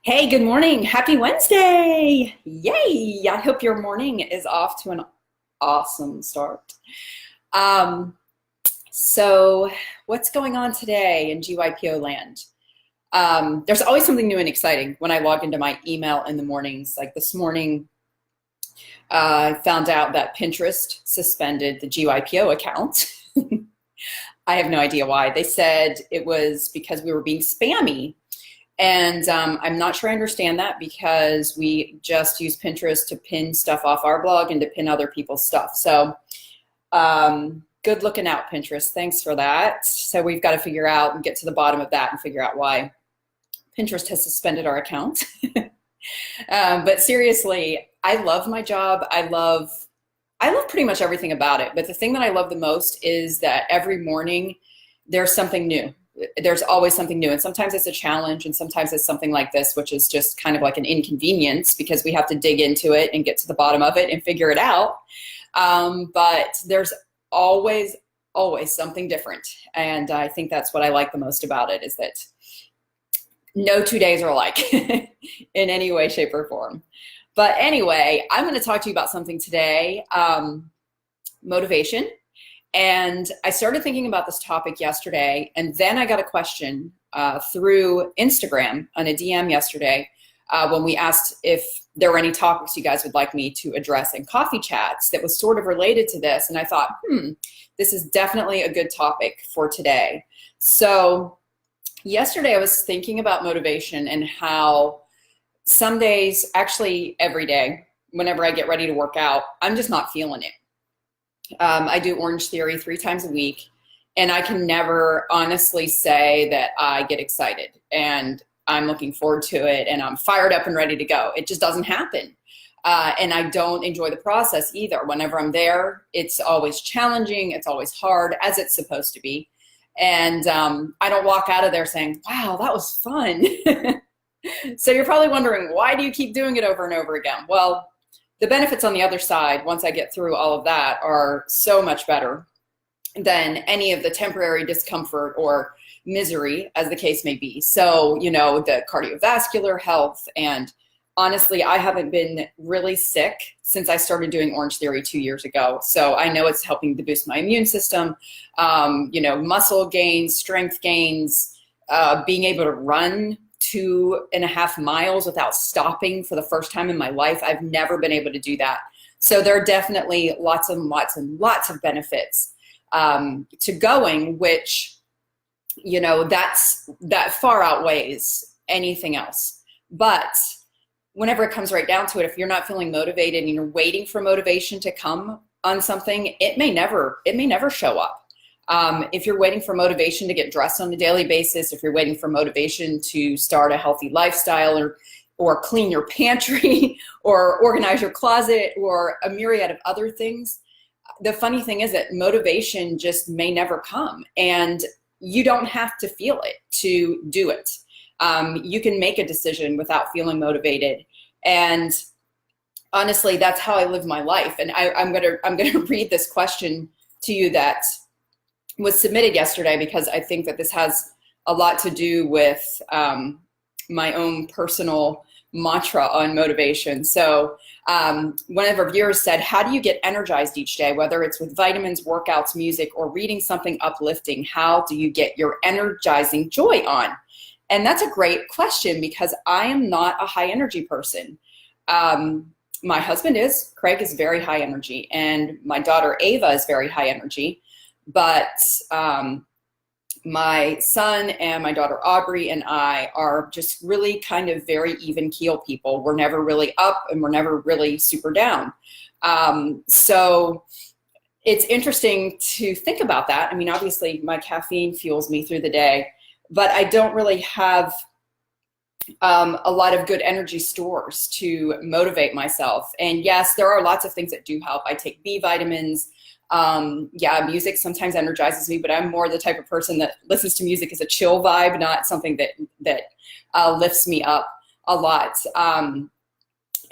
Hey, good morning. Happy Wednesday. Yay. I hope your morning is off to an awesome start. Um, so what's going on today in GYPO land? There's always something new and exciting when I log into my email in the mornings. Like this morning, I found out that Pinterest suspended the GYPO account. I have no idea why. They said it was because we were being spammy. And I'm not sure I understand that because we just use Pinterest to pin stuff off our blog and to pin other people's stuff. So good looking out, Pinterest. Thanks for that. So we've got to figure out and get to the bottom of that and figure out why Pinterest has suspended our account. But seriously, I love my job. I love pretty much everything about it. But the thing that I love the most is that every morning there's something new. There's always something new, and sometimes it's a challenge, and sometimes it's something like this, which is just kind of like an inconvenience because we have to dig into it and get to the bottom of it and figure it out. But there's always something different, and I think that's what I like the most about it, is that no 2 days are alike in any way, shape, or form. But anyway, I'm going to talk to you about something today, motivation. And I started thinking about this topic yesterday, and then I got a question through Instagram on a DM yesterday when we asked if there were any topics you guys would like me to address in coffee chats that was sort of related to this. And I thought, this is definitely a good topic for today. So yesterday I was thinking about motivation and how some days, actually every day, whenever I get ready to work out, I'm just not feeling it. I do Orange Theory 3 times a week, and I can never honestly say that I get excited and I'm looking forward to it and I'm fired up and ready to go. It just doesn't happen. And I don't enjoy the process either. Whenever I'm there, it's always challenging. It's always hard, as it's supposed to be. And I don't walk out of there saying, wow, that was fun. So you're probably wondering, why do you keep doing it over and over again? Well, the benefits on the other side, once I get through all of that, are so much better than any of the temporary discomfort or misery, as the case may be. So, the cardiovascular health, and honestly, I haven't been really sick since I started doing Orange Theory 2 years ago. So I know it's helping to boost my immune system, muscle gains, strength gains, being able to run 2.5 miles without stopping for the first time in my life. I've never been able to do that. So there are definitely lots and lots and lots of benefits to going, which, that far outweighs anything else. But whenever it comes right down to it, if you're not feeling motivated and you're waiting for motivation to come on something, it may never show up. If you're waiting for motivation to get dressed on a daily basis, if you're waiting for motivation to start a healthy lifestyle or clean your pantry or organize your closet or a myriad of other things, the funny thing is that motivation just may never come, and you don't have to feel it to do it. You can make a decision without feeling motivated. And honestly, that's how I live my life. And I'm gonna read this question to you that was submitted yesterday, because I think that this has a lot to do with my own personal mantra on motivation. So one of our viewers said, how do you get energized each day, whether it's with vitamins, workouts, music, or reading something uplifting? How do you get your energizing joy on? And that's a great question, because I am not a high energy person. My husband is. Craig is very high energy, and my daughter Ava is very high energy. But my son and my daughter Aubrey and I are just really kind of very even keel people. We're never really up and we're never really super down. So it's interesting to think about that. I mean, obviously my caffeine fuels me through the day, but I don't really have a lot of good energy stores to motivate myself. And yes, there are lots of things that do help. I take B vitamins. Music sometimes energizes me, but I'm more the type of person that listens to music as a chill vibe, not something that lifts me up a lot.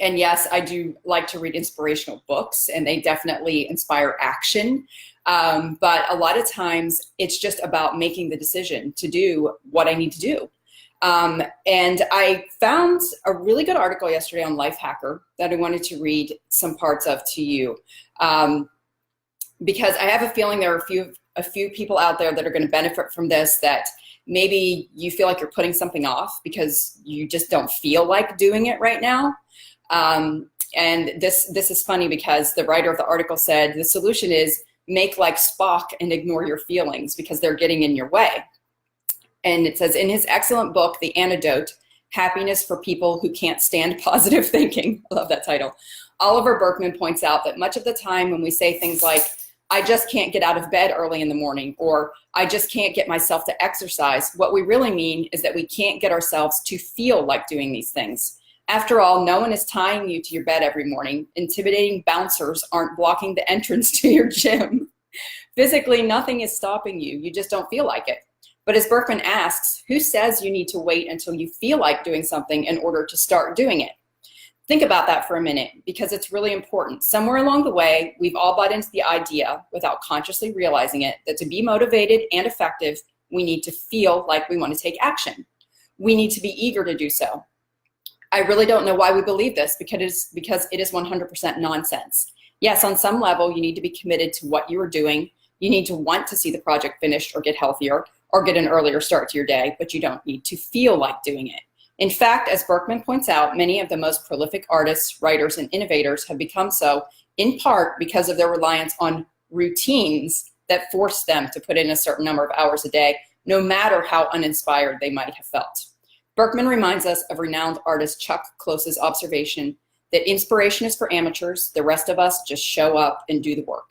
And yes, I do like to read inspirational books, and they definitely inspire action. But a lot of times it's just about making the decision to do what I need to do. And I found a really good article yesterday on Lifehacker that I wanted to read some parts of to you, because I have a feeling there are a few people out there that are going to benefit from this, that maybe you feel like you're putting something off because you just don't feel like doing it right now. And this is funny because the writer of the article said the solution is make like Spock and ignore your feelings because they're getting in your way. And it says, in his excellent book, The Antidote, Happiness for People Who Can't Stand Positive Thinking, I love that title, Oliver Burkeman points out that much of the time when we say things like, I just can't get out of bed early in the morning, or I just can't get myself to exercise, what we really mean is that we can't get ourselves to feel like doing these things. After all, no one is tying you to your bed every morning. Intimidating bouncers aren't blocking the entrance to your gym. Physically, nothing is stopping you. You just don't feel like it. But as Berkman asks, who says you need to wait until you feel like doing something in order to start doing it? Think about that for a minute, because it's really important. Somewhere along the way, we've all bought into the idea, without consciously realizing it, that to be motivated and effective, we need to feel like we want to take action. We need to be eager to do so. I really don't know why we believe this, because it is 100% nonsense. Yes, on some level, you need to be committed to what you are doing. You need to want to see the project finished or get healthier or get an earlier start to your day, but you don't need to feel like doing it. In fact, as Berkman points out, many of the most prolific artists, writers, and innovators have become so in part because of their reliance on routines that force them to put in a certain number of hours a day, no matter how uninspired they might have felt. Berkman reminds us of renowned artist Chuck Close's observation that inspiration is for amateurs, the rest of us just show up and do the work.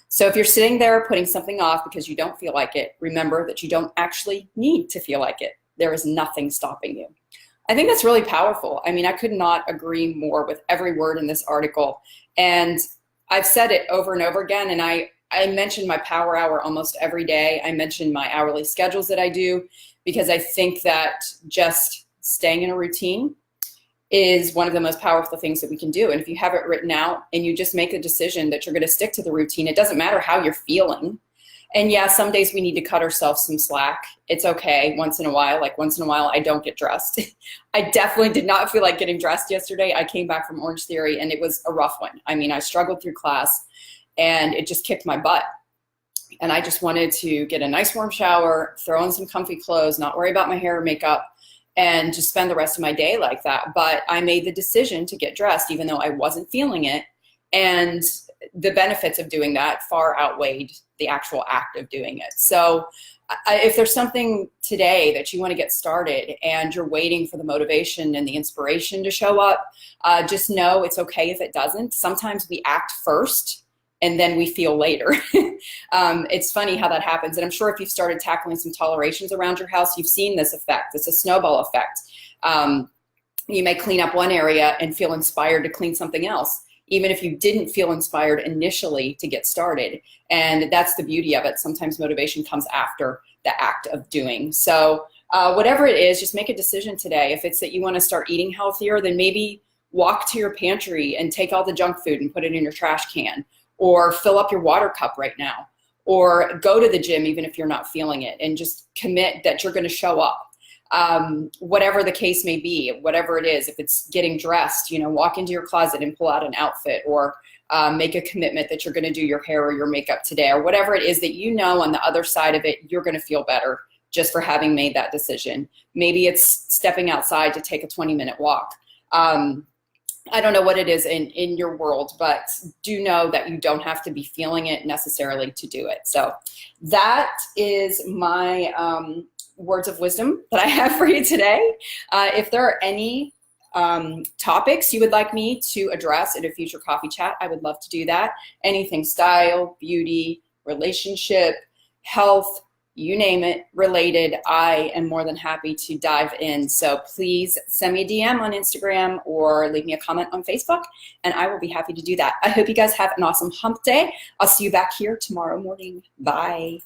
So if you're sitting there putting something off because you don't feel like it, remember that you don't actually need to feel like it. There is nothing stopping you. I think that's really powerful. I mean, I could not agree more with every word in this article. And I've said it over and over again, and I mention my power hour almost every day. I mention my hourly schedules that I do, because I think that just staying in a routine is one of the most powerful things that we can do. And if you have it written out and you just make a decision that you're going to stick to the routine, it doesn't matter how you're feeling. And yeah, some days we need to cut ourselves some slack. It's okay once in a while. Like once in a while, I don't get dressed. I definitely did not feel like getting dressed yesterday. I came back from Orange Theory and it was a rough one. I mean, I struggled through class and it just kicked my butt. And I just wanted to get a nice warm shower, throw in some comfy clothes, not worry about my hair or makeup, and just spend the rest of my day like that. But I made the decision to get dressed even though I wasn't feeling it. And the benefits of doing that far outweighed the actual act of doing it. So if there's something today that you want to get started and you're waiting for the motivation and the inspiration to show up, just know it's okay if it doesn't. Sometimes we act first and then we feel later. It's funny how that happens. And I'm sure if you've started tackling some tolerations around your house, you've seen this effect. It's a snowball effect. You may clean up one area and feel inspired to clean something else, even if you didn't feel inspired initially to get started. And that's the beauty of it. Sometimes motivation comes after the act of doing. So whatever it is, just make a decision today. If it's that you want to start eating healthier, then maybe walk to your pantry and take all the junk food and put it in your trash can, or fill up your water cup right now, or go to the gym even if you're not feeling it, and just commit that you're going to show up. Whatever the case may be, whatever it is, if it's getting dressed, walk into your closet and pull out an outfit, or make a commitment that you're going to do your hair or your makeup today, or whatever it is that on the other side of it, you're going to feel better just for having made that decision. Maybe it's stepping outside to take a 20-minute walk. I don't know what it is in your world, but do know that you don't have to be feeling it necessarily to do it. So that is my words of wisdom that I have for you today. If there are any topics you would like me to address in a future coffee chat, I would love to do that. Anything style, beauty, relationship, health, you name it, related, I am more than happy to dive in. So please send me a DM on Instagram or leave me a comment on Facebook, and I will be happy to do that. I hope you guys have an awesome hump day. I'll see you back here tomorrow morning. Bye.